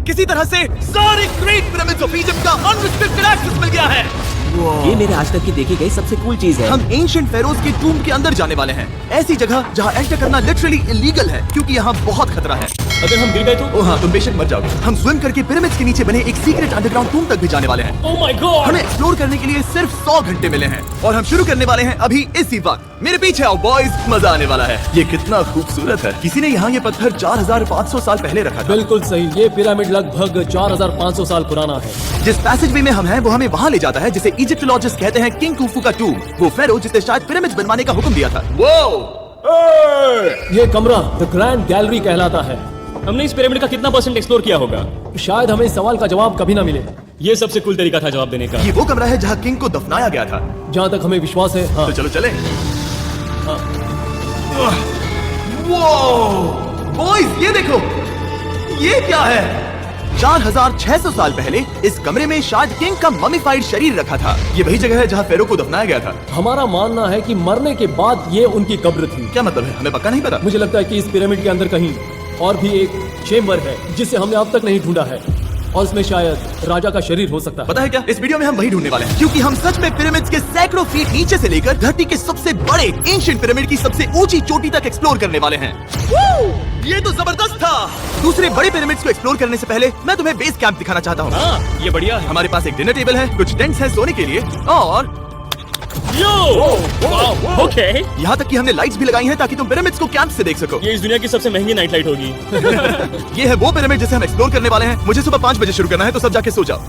किसी तरह से सारे ग्रेट पिरामिड्स ऑफ इजिप्ट का अनरिस्ट्रिक्टेड एक्सेस मिल गया है। ये मेरे आज तक की देखी गई सबसे कूल चीज है। हम एंशिएंट फेरोज के टूम के अंदर जाने वाले हैं, ऐसी जगह जहाँ एंटर करना लिटरली इलीगल है क्योंकि यहाँ बहुत खतरा है। अगर हम गिर गए तो? ओह हाँ, तुम बेशक मर जाओगे। हम स्विम करके पिरामिड्स के नीचे बने एक सीक्रेट अंडरग्राउंड टूम तक भी जाने वाले हैं। Oh my God! हमें एक्सप्लोर करने के लिए सिर्फ 100 घंटे मिले हैं और हम शुरू करने वाले हैं अभी इसी वक्त। मेरे पीछे आओ बॉयज, मजा आने वाला है। ये कितना खूबसूरत है। किसी ने यहाँ ये पत्थर 4500 साल पहले रखा था। बिल्कुल सही, ये पिरामिड लगभग 4500 साल पुराना है। जिस पैसेज वे में हम हैं वो हमें वहाँ ले जाता है जिसे इजिप्टोलॉजिस्ट कहते हैं किंग खुफू का टूम, वो फेरो जिसने शायद पिरामिड बनवाने का हुक्म दिया था। ये कमरा द ग्रैंड गैलरी कहलाता है। हमने इस पिरामिड का कितना परसेंट एक्सप्लोर किया होगा? शायद हमें इस सवाल का जवाब कभी ना मिले। ये सबसे कूल तरीका था जवाब देने का। ये वो कमरा है जहाँ किंग को दफनाया गया था, जहाँ तक हमें विश्वास है। हाँ। तो चलो चले। बॉयज ये देखो, ये क्या है? 4600 साल पहले इस कमरे में शायद किंग का ममीफाइड शरीर रखा था। ये वही जगह है जहाँ फेरो को दफनाया गया था। हमारा मानना है कि मरने के बाद ये उनकी कब्र थी। क्या मतलब है? हमें पक्का नहीं पता। मुझे लगता है कि इस पिरामिड के अंदर कहीं और भी एक चेम्बर है जिसे हमने अब तक नहीं ढूंढा है और उसमें शायद राजा का शरीर हो सकता है। पता है क्या, इस वीडियो में हम वही ढूंढने वाले हैं क्योंकि हम सच में पिरामिड्स के सैकड़ों फीट नीचे से लेकर धरती के सबसे बड़े एंशिएंट पिरामिड की सबसे ऊंची चोटी तक एक्सप्लोर करने वाले हैं। ये तो जबरदस्त था। दूसरे बड़े पिरामिड्स को एक्सप्लोर करने से पहले मैं तुम्हें बेस कैंप दिखाना चाहता हूँ। हाँ, ये बढ़िया है। हमारे पास एक डिनर टेबल है, कुछ टेंट्स हैं सोने के लिए और ओके। यहाँ तक कि हमने लाइट्स भी लगाई हैं ताकि तुम पिरामिड्स को कैंप से देख सको। ये इस दुनिया की सबसे महंगी नाइट लाइट होगी। ये है वो पिरामिड जिसे हम एक्सप्लोर करने वाले हैं। मुझे सुबह 5 बजे शुरू करना है, तो सब जाके सो जाओ।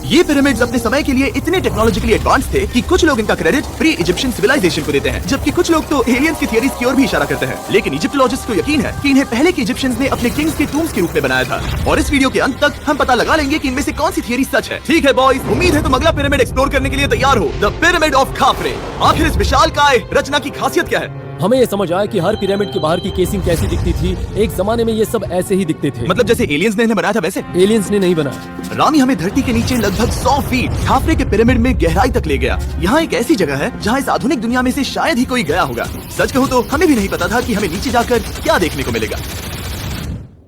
ये पिरामिड्स अपने समय के लिए इतने टेक्नोलॉजिकली एडवांस थे कि कुछ लोग इनका क्रेडिट प्री इजिप्शियन सिविलाइजेशन को देते हैं, जबकि कुछ लोग तो एलियंस की थियरीज की ओर भी इशारा करते हैं। लेकिन इजिप्टोलॉजिस्ट को यकीन है कि इन्हें पहले के इजिप्शियंस ने अपने किंग्स के टूम्स के रूप में बनाया था। और इस वीडियो के अंत तक हम पता लगा लेंगे कि इनमें से कौन सी थियरी सच है। ठीक है बॉयज, उम्मीद है तुम अगला पिरामिड एक्सप्लोर करने के लिए तैयार हो। The pyramid of खाफरे। आखिर इस विशालकाय रचना की खासियत क्या है? हमें ये समझ आया कि हर पिरामिड के बाहर की केसिंग कैसी दिखती थी। एक जमाने में ये सब ऐसे ही दिखते थे। मतलब जैसे एलियंस ने इन्हें बनाया था वैसे? एलियंस ने नहीं बनाया। रामी हमें धरती के नीचे लगभग 100 फीट खाफरे के पिरामिड में गहराई तक ले गया। यहाँ एक ऐसी जगह है जहाँ इस आधुनिक दुनिया में से शायद ही कोई गया होगा। सच कहूँ तो हमें भी नहीं पता था कि हमें नीचे जाकर क्या देखने को मिलेगा।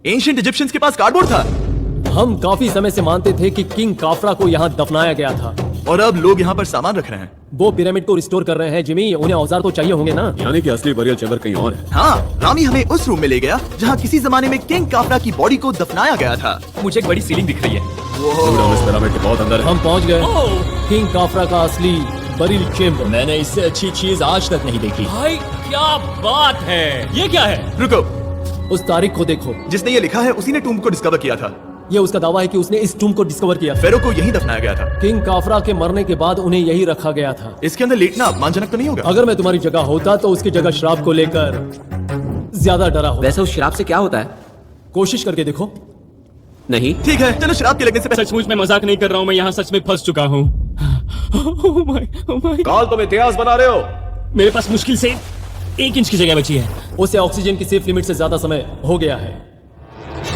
एंशिएंट इजिप्शियंस के पास कार्डबोर्ड था। हम काफी समय से मानते थे कि किंग काफरा को यहाँ दफनाया गया था और अब लोग यहाँ पर सामान रख रहे हैं। वो पिरामिड को रिस्टोर कर रहे हैं। जिमी, उन्हें औजार तो चाहिए होंगे ना? यानी कि असली बरियल चैम्बर कहीं और है। हाँ, रामी हमें उस रूम में ले गया जहाँ किसी जमाने में किंग काफरा की बॉडी को दफनाया गया था। मुझे एक बड़ी सीलिंग दिख रही है। हम इस पिरामिड के बहुत अंदर है। हम पहुँच गए किंग काफरा का असली बरियल चेम्बर। मैंने इससे अच्छी चीज आज तक नहीं देखी। भाई क्या बात है! ये क्या है? रुको, उस तारीख को देखो। जिसने ये लिखा है उसी ने टूम को डिस्कवर किया था। ये उसका दावा है कि उसने इस टूम को डिस्कवर किया था। फेरो को यही दफनाया गया था। किंग काफरा के मरने के बाद उन्हें यही रखा गया था। इसके अंदर लेटना अपमानजनक तो नहीं होगा? अगर मैं तुम्हारी जगह होता तो उसकी जगह श्राप को लेकर ज्यादा डरा होता। वैसे उस शराब से क्या होता है? कोशिश करके देखो। नहीं। ठीक है, चलो शराब के लगने से पहले। सचमुच मैं मजाक नहीं कर रहा हूँ, मैं यहाँ सच में फंस चुका हूँ। काल तुम इतिहास बना रहे हो। मेरे पास मुश्किल से 1 इंच की जगह बची है। उसे ऑक्सीजन की सेफ लिमिट से ज्यादा समय हो गया है।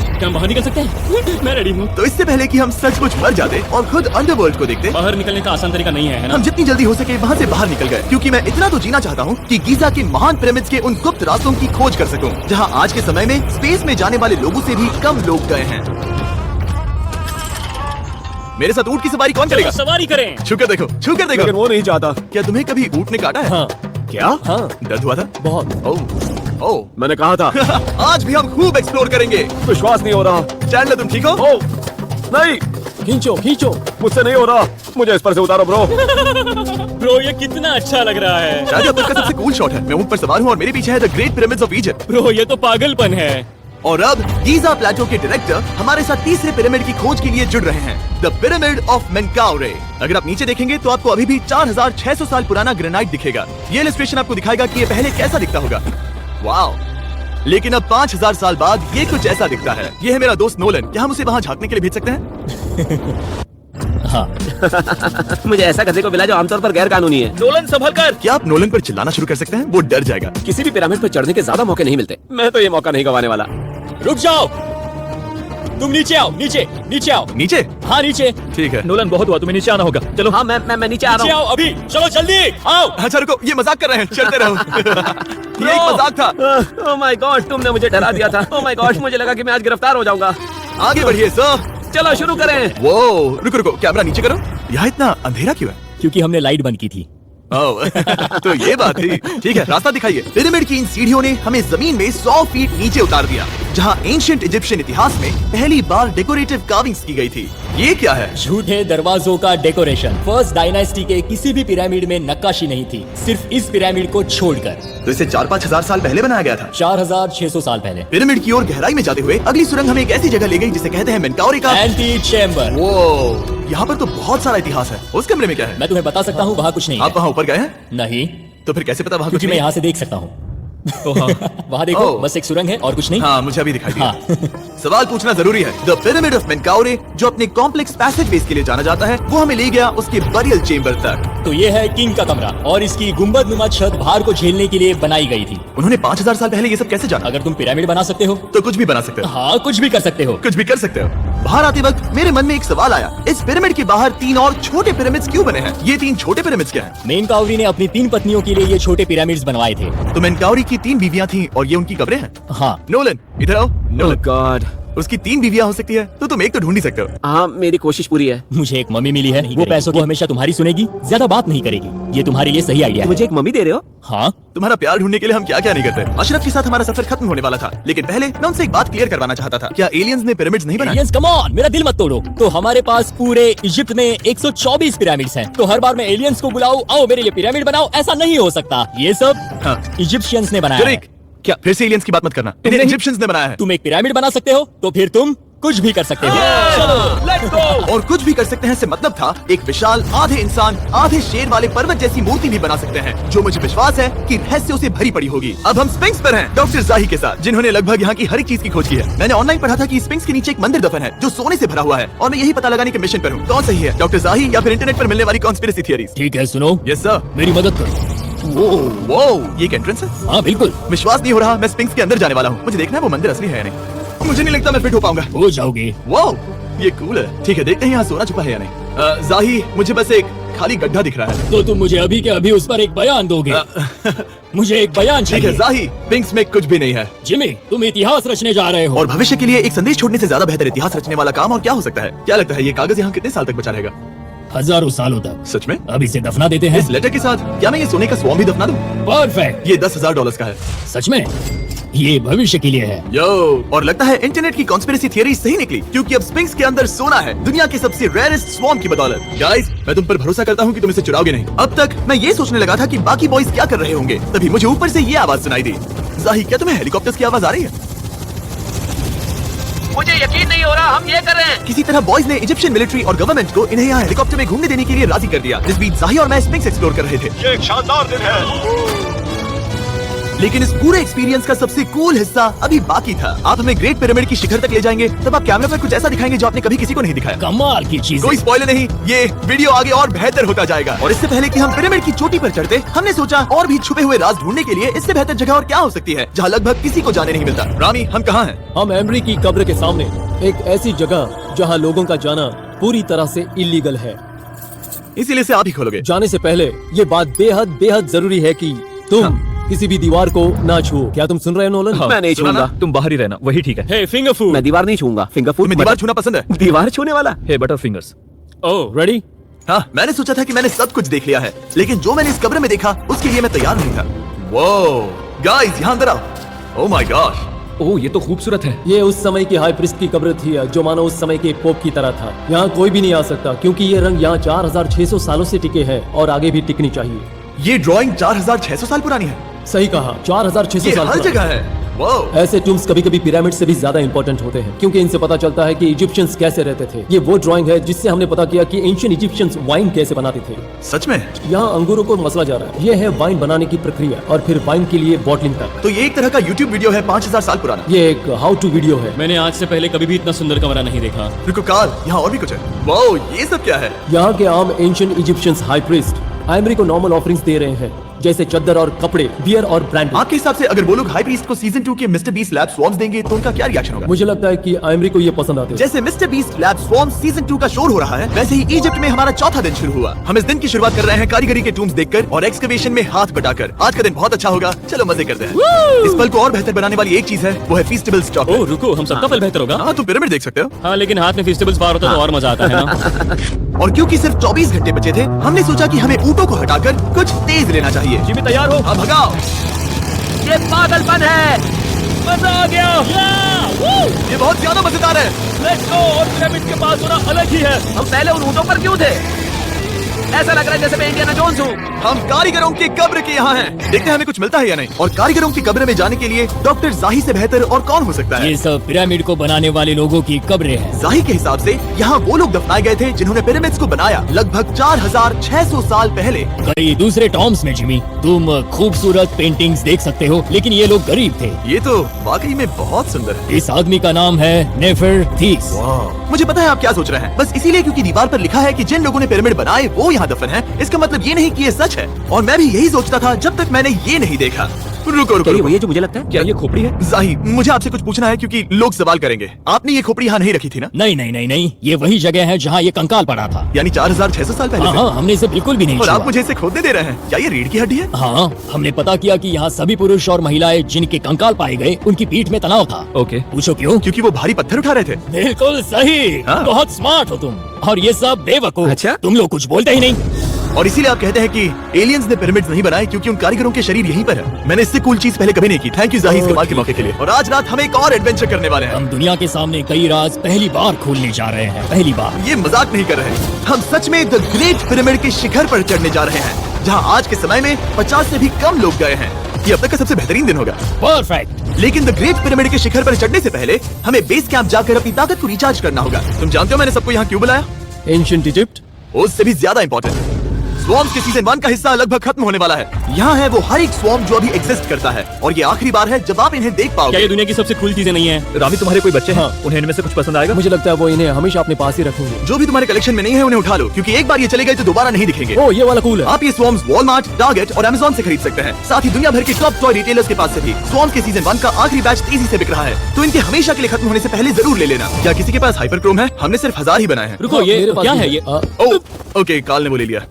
क्या हम बाहर निकल सकते हैं? मैं रेडी हूँ। तो इससे पहले कि हम सचमुच मर जाते और खुद अंडरवर्ल्ड को देखते, बाहर निकलने का आसान तरीका नहीं है ना? हम जितनी जल्दी हो सके वहाँ से बाहर निकल गए, क्योंकि मैं इतना तो जीना चाहता हूँ कि गीजा के महान पिरामिड्स के उन गुप्त रास्तों की खोज कर सकूं, जहाँ आज के समय में स्पेस में जाने वाले लोगों से भी कम लोग गए हैं। मेरे साथ ऊंट की सवारी कौन करेगा? सवारी करें। छूकर देखो, छूकर देखो। लेकिन वो नहीं चाहता। क्या तुम्हें कभी ऊंट ने काटा है? हाँ। क्या? हाँ, दर्द हुआ था? बहुत। ओह, मैंने कहा था। आज भी हम खूब एक्सप्लोर करेंगे। विश्वास नहीं हो रहा। चैंडलर तुम ठीक हो? ओह, नहीं, खींचो खींचो। मुझसे नहीं हो रहा। मुझे इस पर से उतारो ब्रो। ब्रो ये कितना अच्छा लग रहा है। शायद अब तक का सबसे कूल शॉट है। मैं ऊंट पर सवार हूँ और मेरे पीछे है the great pyramids of Egypt. Bro ये तो पागलपन है। और अब गीजा प्लेटो के डायरेक्टर हमारे साथ तीसरे पिरामिड की खोज के लिए जुड़ रहे हैं, द पिरामिड ऑफ मेनकाउरे। अगर आप नीचे देखेंगे तो आपको अभी भी 4600 साल पुराना ग्रेनाइट दिखेगा। ये इलस्ट्रेशन आपको दिखाएगा कि ये पहले कैसा दिखता होगा। वाओ! लेकिन अब 5000 साल बाद ये कुछ ऐसा दिखता है। ये है मेरा दोस्त नोलन। क्या हम उसे वहाँ झांकने के लिए भेज सकते हैं? हाँ। मुझे ऐसा गधे को मिला जो आमतौर पर गैर कानूनी है। नोलन संभल कर। क्या आप नोलन पर चिल्लाना शुरू कर सकते हैं? वो डर जाएगा। किसी भी पिरामिड पर चढ़ने के ज्यादा मौके नहीं मिलते। मैं तो ये मौका नहीं गंवाने वाला। रुक जाओ, तुम नीचे आओ। नीचे नीचे आओ। नीचे? हाँ नीचे। ठीक है। नोलन बहुत हुआ, तुम्हें नीचे आना होगा। चलो। हाँ मैं नीचे आ नीचे रहा आओ अभी। चलो जल्दी आओ। अच्छा रुको, ये मजाक कर रहे हैं, चलते रहो। ये एक मजाक था। हूँ। ओह माय गॉड, तुमने मुझे डरा दिया था। ओह माय गॉड, मुझे लगा कि मैं आज गिरफ्तार हो जाऊंगा। आगे बढ़िए सर। चलो शुरू करें। वो रुको रुको, कैमरा नीचे करो। यहाँ इतना अंधेरा क्यों है? क्योंकि हमने लाइट बंद की थी। ओह, तो ये बात थी। ठीक है, रास्ता दिखाइए। पिरामिड की इन सीढ़ियों ने हमें जमीन में 100 फीट नीचे उतार दिया, जहाँ एंशिएंट इजिप्शियन इतिहास में पहली बार डेकोरेटिव कार्विंग्स की गई थी। ये क्या है? झूठे दरवाजों का डेकोरेशन। फर्स्ट डायनास्टी के किसी भी पिरामिड में नक्काशी नहीं थी, सिर्फ इस पिरामिड को छोड़कर। तो इसे 4-5 हजार साल पहले बनाया गया था। 4600 साल पहले। पिरामिड की ओर गहराई में जाते हुए अगली सुरंग हमें एक ऐसी जगह ले गई जिसे कहते हैं मेनकाउरे का एंटी चैम्बर। वो यहाँ पर तो बहुत सारा इतिहास है। उस कमरे में क्या है? मैं तुम्हें बता सकता हूँ, वहाँ कुछ नहीं आप है। वहाँ ऊपर गए हैं? नहीं, तो फिर कैसे पता वहाँ कुछ क्योंकि मैं नहीं? यहाँ से देख सकता हूँ। वहाँ देखो, ओह। बस एक सुरंग है और कुछ नहीं। हाँ, मुझे अभी दिखाई दिया। हाँ। सवाल पूछना जरूरी है। द पिरामिड ऑफ मेनकाउरे, जो अपने कॉम्प्लेक्स पैसेजवेज के लिए जाना जाता है, वो हमें ले गया उसके बरियल चेम्बर तक। तो ये है किंग का कमरा और इसकी गुंबद नुमा छत भार को झेलने के लिए बनाई गई थी। उन्होंने 5000 साल पहले ये सब कैसे जाना? अगर तुम पिरामिड बना सकते हो तो कुछ भी बना सकते हो। हाँ, कुछ भी कर सकते हो। कुछ भी कर सकते हो। बाहर आते वक्त मेरे मन में एक सवाल आया, इस पिरामिड के बाहर 3 और छोटे पिरामिड्स क्यों बने हैं? ये 3 छोटे पिरामिड्स क्या हैं? मेनकाउरी ने अपनी 3 पत्नियों के लिए ये छोटे पिरामिड्स बनवाए थे। तो मेनकाउरी की 3 बीवियां थीं और ये उनकी कब्रें हैं। हाँ। नोलन, इधर आओ। ओह नोलन, गॉड। उसकी 3 बीवियां हो सकती है, तो तुम एक तो ढूंढ ही सकते हो। हाँ, मेरी कोशिश पूरी है। मुझे एक मम्मी मिली है, वो पैसों को हमेशा तुम्हारी सुनेगी, ज्यादा बात नहीं करेगी। ये तुम्हारे लिए सही आइडिया है। मुझे एक मम्मी दे रहे हो? हाँ, तुम्हारा प्यार ढूंढने के लिए हम क्या क्या नहीं करते। अशरफ के साथ हमारा सफर खत्म होने वाला था, लेकिन पहले मैं उनसे एक बात क्लियर करवाना चाहता था। क्या एलियंस ने पिरामिड्स नहीं बनाए? एलियंस, कम ऑन, मेरा दिल मत तोड़ो। तो हमारे पास पूरे इजिप्ट में 124 पिरामिड्स हैं। तो हर बार मैं एलियंस को बुलाऊं, आओ मेरे लिए पिरामिड बनाओ, ऐसा नहीं हो सकता। ये सब हाँ। इजिप्शियंस ने बनाया है। जुरेक, क्या फिर से एलियंस की बात मत करना। इन्हें इजिप्शियंस ने बनाया है। तुम एक पिरामिड बना सकते हो, तो फिर तुम कुछ भी कर सकते हो। और कुछ भी कर सकते हैं से मतलब था एक विशाल आधे इंसान आधे शेर वाले पर्वत जैसी मूर्ति भी बना सकते हैं, जो मुझे विश्वास है कि रहस्यों से भरी पड़ी होगी। अब हम स्फिंक्स पर हैं, डॉक्टर जाही के साथ, जिन्होंने लगभग यहाँ की हर एक चीज की खोज की है। मैंने ऑनलाइन पढ़ा था कि स्फिंक्स के नीचे एक मंदिर दफन है जो सोने से भरा हुआ है, और मैं यही पता लगाने के मिशन पर हूँ। कौन सही है, डॉक्टर जाही या फिर इंटरनेट पर मिलने वाली कॉन्स्पिरेसी थियरीज? ठीक है, सुनो, यस सर। मेरी मदद करो। वो ये एक एंट्रेंस है? हाँ बिल्कुल, विश्वास नहीं हो रहा, मैं स्फिंक्स के अंदर जाने वाला हूँ। मुझे देखना है वो मंदिर असली है या नहीं। मुझे नहीं लगता मैं फिट हो पाऊंगा। हो जाओगे। वाओ, ये कूल है। ठीक है, देखते हैं यहाँ सोना छुपा है या नहीं। जाही, मुझे बस एक खाली गड्ढा दिख रहा है। तो तुम मुझे अभी के अभी उस पर एक बयान दोगे? मुझे एक बयान ठीक है चाहिए। जाही, स्फिंक्स में कुछ भी नहीं है। जिमी, तुम इतिहास रचने जा रहे हो। और भविष्य के लिए एक संदेश छोड़ने से ज्यादा बेहतर इतिहास रचने वाला काम और क्या हो सकता है? क्या लगता है ये कागज यहाँ कितने साल तक बचा रहेगा? हजारों सालों तक। सच में? अब इसे दफना देते हैं। इस लेटर के साथ क्या मैं ये सोने का स्वॉर्म भी दफना दूं? परफेक्ट। ये $10,000 का है। सच में? ये भविष्य के लिए है। यो, और लगता है इंटरनेट की कॉन्स्पिरेसी थियरी सही निकली, क्योंकि अब स्फिंक्स के अंदर सोना है, दुनिया के सबसे रेयरेस्ट स्वॉर्म की बदौलत। गाइस, मैं तुम पर भरोसा करता हूँ कि तुम इसे चुराओगे नहीं। अब तक मैं ये सोचने लगा था कि बाकी बॉयज क्या कर रहे होंगे, तभी मुझे ऊपर से ये आवाज सुनाई दी। जाही, क्या तुम्हें हेलीकॉप्टर्स की आवाज आ रही है? मुझे यकीन नहीं हो रहा हम ये कर रहे हैं। किसी तरह बॉयज ने इजिप्शियन मिलिट्री और गवर्नमेंट को इन्हें यहाँ हेलीकॉप्टर में घूमने देने के लिए राजी कर दिया, जिस बीच जाही और मैं स्फिंक्स एक्सप्लोर कर रहे थे। ये एक शानदार दिन है। लेकिन इस पूरे एक्सपीरियंस का सबसे कूल हिस्सा अभी बाकी था। आप हमें ग्रेट पिरामिड की शिखर तक ले जाएंगे, तब आप कैमरे पर कुछ ऐसा दिखाएंगे जो आपने कभी किसी को नहीं दिखाया। कमाल की चीज। कोई स्पॉइलर नहीं, ये वीडियो आगे और बेहतर होता जाएगा। और इससे पहले कि हम पिरामिड की चोटी पर चढ़ते, हमने सोचा और भी छुपे हुए राज ढूंढने के लिए इससे बेहतर जगह और क्या हो सकती है जहाँ लगभग किसी को जाने नहीं मिलता। रामी, हम कहाँ हैं? हम एमरी की कब्र के सामने, एक ऐसी जगह जहाँ लोगों का जाना पूरी तरह से इलीगल है। इसीलिए से आप ही खोलोगे। जाने से पहले ये बात बेहद बेहद जरूरी है कि तुम किसी भी दीवार को ना छुओ। क्या तुम सुन रहे हो नोलन? मैं नहीं सुना छूंगा। ना? तुम बाहर ही रहना, वही ठीक है। हे फिंगर फूड। मैं दीवार नहीं छूंगा। फिंगर फूड तुम्हें दीवार छूना पसंद है? दीवार छूने वाला? हे बटर फिंगर्स। ओह, रेडी? हाँ, मैंने सोचा था कि मैंने सब कुछ देख लिया है, लेकिन जो मैंने इस कब्र में देखा उसके लिए मैं तैयार नहीं था। वो गाइस, यहाँ अंदर आओ। ओह माय गॉड, ओह, ये तो खूबसूरत है। ये उस समय की हाई प्रीस्ट की कब्र थी, जो मानो उस समय के पोप की तरह था। यहाँ कोई भी नहीं आ सकता, क्योंकि ये रंग यहाँ 4600 सालों से टिके हैं और आगे भी टिकनी चाहिए। ये ड्राइंग 4600 साल पुरानी है। सही कहा, 4600 ये साल हर पुरानी। जगह है। वो ऐसे टूम्स कभी कभी पिरामिड से भी ज्यादा इंपॉर्टेंट होते हैं, क्योंकि इनसे पता चलता है कि इजिप्शियंस कैसे रहते थे। ये वो ड्राइंग है जिससे हमने पता किया कि एंशिएंट इजिप्शियंस वाइन कैसे बनाते थे। सच में? यहाँ अंगूरों को मसला जा रहा है। ये है वाइन बनाने की प्रक्रिया और फिर वाइन के लिए बॉटलिंग तक। तो ये एक तरह का YouTube वीडियो है 5000 साल पुराना। ये एक हाउ टू वीडियो है। मैंने आज से पहले कभी भी इतना सुंदर कमरा नहीं देखा। रुको कार्ल, यहाँ और भी कुछ है। वो ये सब क्या है? यहाँ के आम ancient Egyptians high priest emery को नॉर्मल ऑफरिंग्स दे रहे हैं, जैसे चद्दर और कपड़े, बियर और ब्रांड। आपके हिसाब से अगर वो लोग हाई प्रीस्ट को सीजन 2 के मिस्टर बीस्ट लैब स्वॉर्म्स देंगे तो उनका क्या रिएक्शन होगा? मुझे लगता है कि आयमरी को ये पसंद आते हैं। जैसे मिस्टर बीस्ट लैब स्वॉर्म्स सीजन 2 का शोर हो रहा है, वैसे ही इजिप्ट में हमारा चौथा दिन शुरू हुआ। हम इस दिन की शुरुआत कर रहे हैं कारीगरी के टूम्स देखकर और एक्सकवेशन में हाथ बटाकर। आज का दिन बहुत अच्छा होगा, चलो मजे करते हैं। इस पल को और बेहतर बनाने वाली एक चीज है, वो है फीस्टेबल स्टॉक। ओह रुको, हम सबका पल बेहतर होगा। हाँ, तुम पिरामिड देख सकते हो। हाँ, लेकिन हाथ में फेस्टिवल्स बार होता तो और मजा आता है ना। और क्योंकि सिर्फ 24 घंटे बचे थे, हमने सोचा कि हमें ऊँटों को हटाकर कुछ तेज लेना चाहिए। जिमी तैयार हो? अब भगाओ। ये पागलपन है। मजा आ गया। ये बहुत ज्यादा मजेदार है। Let's go. और पिरामिड के पास होना अलग ही है। हम पहले उन ऊँटों पर क्यों थे? ऐसा लग रहा है जैसे मैं इंडियाना जोन्स हूँ। हम कारीगरों की कब्र के यहाँ हैं। देखते हैं हमें कुछ मिलता है या नहीं। और कारीगरों की कब्र में जाने के लिए डॉक्टर जाही से बेहतर और कौन हो सकता है? ये सब पिरामिड को बनाने वाले लोगों की कब्रें हैं। जाही के हिसाब से यहाँ वो लोग दफनाए गए थे जिन्होंने पिरामिड्स को बनाया लगभग 4600 साल पहले। कई दूसरे टॉम्स में जिमी, तुम खूबसूरत पेंटिंग्स देख सकते हो, लेकिन ये लोग गरीब थे। ये तो वाकई में बहुत सुंदर है। इस आदमी का नाम है नेफरथीस। मुझे पता है आप क्या सोच रहे हैं, बस इसीलिए क्योंकि दीवार पर लिखा है कि जिन लोगों ने पिरामिड बनाए वो यहाँ दफन है, इसका मतलब ये नहीं कि ये सच है। और मैं भी यही सोचता था जब तक मैंने ये नहीं देखा। रुको रुको क्या ये रुको। वही है जो मुझे लगता है? क्या ये खोपड़ी है? जाही, मुझे आपसे कुछ पूछना है क्योंकि लोग सवाल करेंगे। आपने ये खोपड़ी यहाँ नहीं रखी थी ना? नहीं नहीं नहीं नहीं, ये वही जगह है जहाँ ये कंकाल पड़ा था। यानी 4600 साल पहले से? हाँ, हमने इसे बिल्कुल भी नहीं और छुआ। आप मुझे इसे खोदने दे रहे हैं? क्या ये रीढ़ की हड्डी है? हाँ, हमने पता किया कि यहाँ सभी पुरुष और महिलाएं जिनके कंकाल पाए गए उनकी पीठ में तनाव था। ओके। पूछो क्यों? क्योंकि वो भारी पत्थर उठा रहे थे। बिल्कुल सही। हाँ। बहुत स्मार्ट हो तुम। और ये सब बेवकूफ। अच्छा? तुम लोग कुछ बोलते ही नहीं। और इसीलिए आप कहते हैं कि एलियंस ने पिरामिड्स नहीं बनाए क्योंकि उन कारीगरों के शरीर यहीं पर है। मैंने इससे कूल चीज पहले कभी नहीं की। थैंक यू जाही इस कमाल के मौके के लिए। और आज रात हम एक और एडवेंचर करने वाले हैं। हम दुनिया के सामने कई राज पहली बार खोलने जा रहे हैं। पहली बार। ये मजाक नहीं कर रहे। हम सच में द ग्रेट पिरामिड के शिखर पर चढ़ने जा रहे हैं, जहाँ आज के समय में 50 से भी कम लोग गए हैं। ये अब तक का सबसे बेहतरीन दिन होगा। परफेक्ट। लेकिन द ग्रेट पिरामिड के शिखर पर चढ़ने से पहले हमें बेस कैंप जाकर अपनी ताकत को रिचार्ज करना होगा। तुम जानते हो मैंने सबको यहाँ क्यों बुलाया? Ancient Egypt. उससे भी ज्यादा इंपॉर्टेंट, स्वॉर्म्स के सीजन 1 का हिस्सा लगभग खत्म होने वाला है। यहाँ है वो हर एक स्वॉर्म जो अभी एग्जिस्ट करता है, और ये आखिरी बार है जब आप इन्हें देख क्या पाओगे। ये दुनिया की सबसे कूल चीजें नहीं है? रामी, तुम्हारे कोई बच्चे हैं? हाँ। उन्हें इनमें से कुछ पसंद आएगा? मुझे लगता है वो इन्हें हमेशा अपने पास ही रखेंगे। जो भी तुम्हारे कलेक्शन में नहीं है उन्हें उठा लो, क्योंकि एक बार ये चले गए तो दोबारा नहीं दिखेंगे। ओ, ये वाला कूल है। आप ये स्वॉर्म्स वॉलमार्ट, टारगेट और अमेज़न से खरीद सकते हैं। साथ ही दुनिया भर के टॉप टॉय रिटेलर्स के पास से भी। स्वॉर्म्स के सीजन 1 का आखिरी बैच तेजी से बिक रहा है, तो इनके हमेशा के लिए खत्म होने से पहले जरूर ले लेना। क्या किसी के पास हाइपरक्रोम है? हमने सिर्फ 1000 ही बनाए हैं। रुको, ये मेरे पास क्या भी है? ये ओके, काल ने वो ले लिया।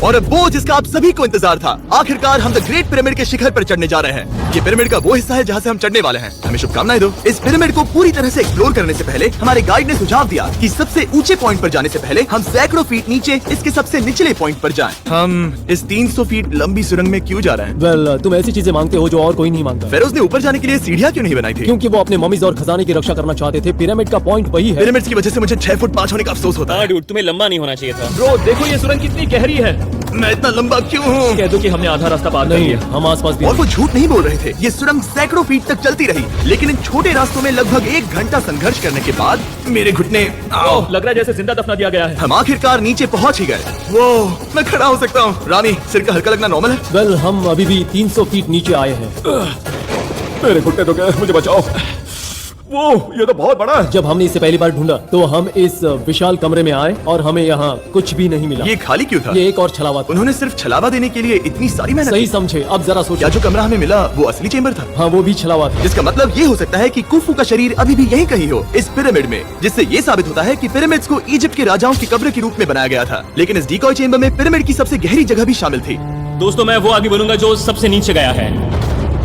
और अब वो जिसका आप सभी को इंतजार था, आखिरकार हम द ग्रेट पिरामिड के शिखर पर चढ़ने जा रहे हैं। ये पिरामिड का वो हिस्सा है जहाँ से हम चढ़ने वाले हैं। हमें शुभकामनाएं दो। इस पिरामिड को पूरी तरह से एक्सप्लोर करने से पहले हमारे गाइड ने सुझाव दिया कि सबसे ऊंचे पॉइंट पर जाने से पहले हम सैकड़ों फीट नीचे इसके सबसे निचले पॉइंट पर जाएं। हम इस 300 फीट लंबी सुरंग में क्यों जा रहे हैं? वेल, तुम ऐसी चीजें मांगते हो जो और कोई नहीं मांगता। फेरोज ने ऊपर जाने के लिए सीढ़ियाँ क्यों नहीं बनाई थी? क्योंकि वो अपने मम्मीज और खजाने की रक्षा करना चाहते थे। पिरामिड का पॉइंट वही है। पिरामिड्स की वजह से मुझे 6 फुट 5 होने का अफसोस होता हाँ है। डूड, तुम्हें लंबा नहीं होना चाहिए था। ब्रो देखो, ये सुरंग कितनी गहरी है। मैं इतना लंबा क्यों हूँ? कह दो कि हमने आधा रास्ता पार कर नहीं, लिया। हम आसपास भी और वो झूठ नहीं बोल रहे थे। ये सुरंग सैकड़ों फीट तक चलती रही, लेकिन इन छोटे रास्तों में लगभग 1 घंटा संघर्ष करने के बाद मेरे घुटने ओह, लग रहा है जैसे जिंदा दफना दिया गया है। हम आखिरकार नीचे पहुंच ही गए। वो मैं खड़ा हो सकता हूँ। रानी, सिर का हल्का लगना नॉर्मल है? वेल, हम अभी भी 300 फीट नीचे आए हैं। मेरे घुटने तो गए, मुझे बचाओ। वो ये तो बहुत बड़ा है। जब हमने इसे पहली बार ढूंढा तो हम इस विशाल कमरे में आए और हमें यहाँ कुछ भी नहीं मिला। ये खाली क्यों था? ये एक और छलावा था। उन्होंने सिर्फ छलावा देने के लिए इतनी सारी मेहनत सही की। समझे। अब जरा क्या सोचो। जो कमरा हमें मिला वो असली चेंबर था? हाँ, वो भी छलावा था। जिसका मतलब ये हो सकता है कि कुफू का शरीर अभी भी यहीं कहीं हो, इस पिरामिड में, जिससे ये साबित होता है कि पिरामिड्स को इजिप्ट के राजाओं की कब्र के रूप में बनाया गया था। लेकिन इस डीकॉय चेंबर में पिरामिड की सबसे गहरी जगह भी शामिल थी। दोस्तों, मैं वो आदमी बनूंगा जो सबसे नीचे गया है।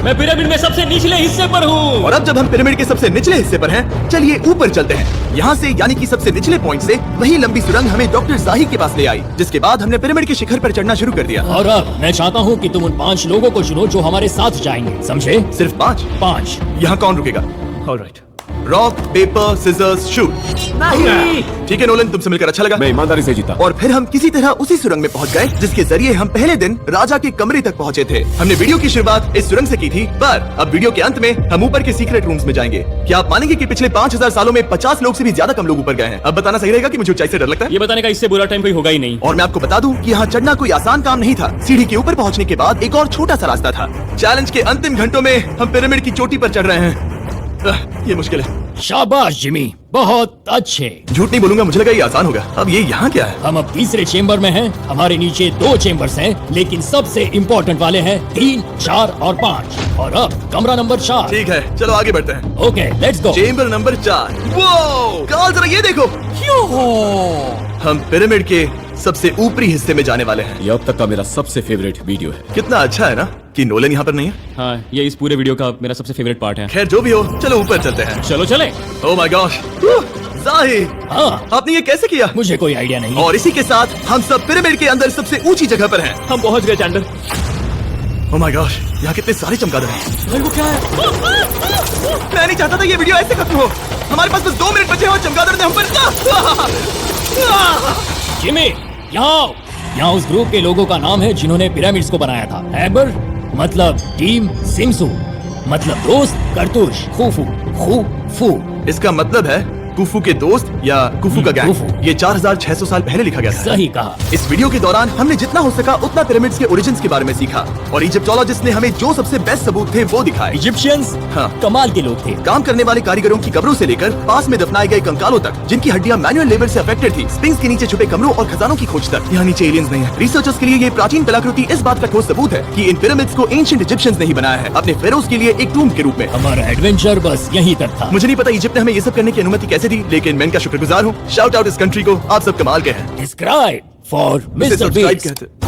मैं पिरामिड में सबसे निचले हिस्से पर हूँ। और अब जब हम पिरामिड के सबसे निचले हिस्से पर हैं, चलिए ऊपर चलते हैं। यहाँ से यानी कि सबसे निचले पॉइंट से वही लंबी सुरंग हमें डॉक्टर जाही के पास ले आई, जिसके बाद हमने पिरामिड के शिखर पर चढ़ना शुरू कर दिया। और अब मैं चाहता हूँ कि तुम उन 5 लोगों को चुनो जो हमारे साथ जाएंगे, समझे? सिर्फ 5? 5। यहाँ कौन रुकेगा? Alright. Rock paper scissors shoot. नहीं। ठीक है नोलन, तुमसे मिलकर अच्छा लगा। मैं ईमानदारी से जीता। और फिर हम किसी तरह उसी सुरंग में पहुंच गए जिसके जरिए हम पहले दिन राजा के कमरे तक पहुंचे थे। हमने वीडियो की शुरुआत इस सुरंग से की थी, पर अब वीडियो के अंत में हम ऊपर के सीक्रेट रूम्स में जाएंगे। क्या आप मानेंगे कि पिछले 5000 सालों में 50 लोग से भी ज्यादा कम लोग ऊपर गए हैं? अब बताना सही रहेगा कि मुझे ऊंचाई से डर लगता है। ये बताने का इससे बुरा टाइम कोई होगा ही नहीं। और मैं आपको बता दूं कि यहाँ चढ़ना कोई आसान काम नहीं था। सीढ़ी के ऊपर पहुंचने के बाद एक और छोटा सा रास्ता था। चैलेंज के अंतिम घंटों में हम पिरामिड की चोटी पर चढ़ रहे हैं। ये मुश्किल है। शाबाश जिमी, बहुत अच्छे। झूठ नहीं बोलूंगा, मुझे लगा ये आसान होगा। अब ये यहाँ क्या है? हम अब तीसरे चेम्बर में हैं। हमारे नीचे 2 चेम्बर्स हैं, लेकिन सबसे इम्पोर्टेंट वाले हैं 3, 4 और 5। और अब कमरा नंबर 4। ठीक है, चलो आगे बढ़ते हैं। Okay, let's go. Chamber number 4। वो कार्ल, जरा ये देखो, हम पिरामिड के सबसे ऊपरी हिस्से में जाने वाले हैं। ये अब तक का मेरा सबसे फेवरेट वीडियो है। कितना अच्छा है ना कि नोलन यहाँ पर नहीं है। हाँ, ये इस पूरे वीडियो का मेरा सबसे फेवरेट पार्ट है। खैर जो भी हो, चलो ऊपर चलते हैं। चलो चले। ओह माय गॉश, जाहिर, हाँ, आपने ये कैसे किया? मुझे कोई आइडिया नहीं। और इसी के साथ हम सब पिरामिड के अंदर सबसे ऊंची जगह पर हैं। हम पहुंच गए चैंडलर। ओह माय गॉश, यहाँ कितने सारे चमगादड़ हैं। भाई, वो क्या है? मैं नहीं चाहता था ये वीडियो ऐसे खत्म हो। हमारे पास बस 2 मिनट बचे हैं और चमगादड़ ने हम पर जिमी, यहाँ उस ग्रुप के लोगों का नाम है जिन्होंने पिरामिड्स को बनाया था। एबर मतलब टीम, सिमसू मतलब दोस्त, करतुश, खूफू, खूफू। इसका मतलब है कुफू के दोस्त या कुफू का गैंग। कुफू। ये 4600 साल पहले लिखा गया था। सही कहा। इस वीडियो के दौरान हमने जितना हो सका उतना पिरामिड्स के ओरिजिन्स के बारे में सीखा और इजिप्टोलॉजिस्ट ने हमें जो सबसे बेस्ट सबूत थे वो दिखाए। इजिप्शियंस हाँ। कमाल के लोग थे। काम करने वाले कारीगरों की कब्रों से लेकर पास में दफनाए गए कंकालों तक, जिनकी हड्डियां मैनुअल लेबर से अफेक्टेड थी, स्पिंक्स के नीचे छुपे कमरों और खजानों की खोज तक। यहाँ नीचे एलियंस नहीं है। रिसर्चर्स के लिए ये प्राचीन कलाकृति इस बात का ठोस सबूत है कि इन पिरामिड्स को एंशिएंट इजिप्शियंस ने ही बनाया है, अपने फेरोज के लिए एक टूम्ब के रूप में। हमारा एडवेंचर बस यहीं तक था। मुझे नहीं पता इजिप्ट ने हमें ये सब करने की अनुमति कैसे दी, लेकिन मैं इनका शुक्रगुजार हूँ। शाउट आउट इस कंट्री को, आप सब कमाल के हैं। डिस्क्राइब फॉर उसे मिस्टर सब्सक्राइब बीस्ट। कहते